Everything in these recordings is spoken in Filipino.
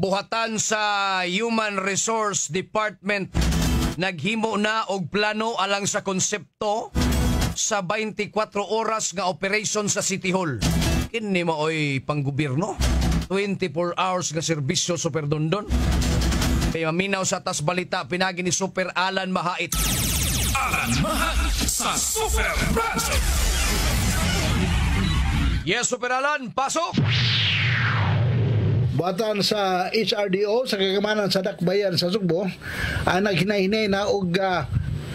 buhatan sa Human Resource Department naghimo na og plano alang sa konsepto sa 24 oras nga operation sa City Hall. Kini mo oy panggobyerno. 24 hours nga serbisyo Super Dondon. Kaya maminaw sa tas balita pinagi ni Super Alan Mahait. Alan Mahait sa Super Brand. Yes, Super Alan, pasok! Buhatan sa HRDO sa kagamanan sa Dakbayan sa Sugbo ang naghinay-hinay na og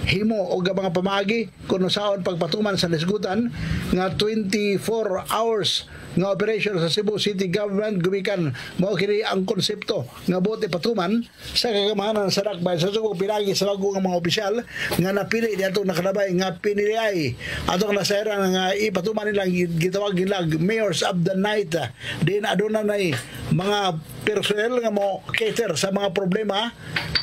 himo o mga pamagi kung saon pagpatuman sa lisgutan nga 24 hours nga operation sa Cebu City Government gumikan mao kini ang konsepto nga bote patuman sa kagamanan sa Dakbayan sa Sugbo pinagi sa bago nga mga opisyal nga napili diadto nakalabay nga piniliay atong nasayra nga ipatuman nilang gitawag nila Mayors of the Night din aduna nay mga personnel nga mo cater sa mga problema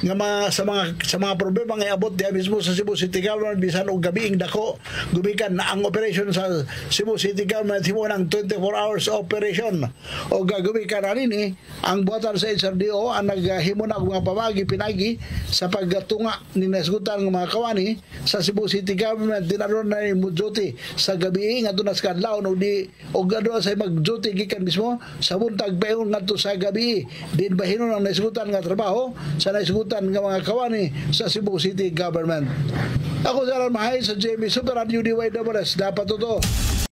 nga sa mga problema nga abot diha mismo sa Cebu City Government bisan og gabiing dako gumikan na ang operation sa Cebu City Government himo ng 24 hours operation o gumikan ani ang buhatan sa HRDO ang naghimo na og mga pamagi pinagi sa pagtunga ni nasgutan ng mga kawani sa Cebu City Government dinadon na mo duty sa gabi nga dunas kadlaw no di og adto sa mag-duty gikan mismo sa buntag payon ngadto sa gabi din bahinon ang nasgutan nga trabaho sa nasgutan nga mga kawani sa Cebu City Government. Ako si Alan Mahait sa JB Super Radio DYWS. Dapat totoo.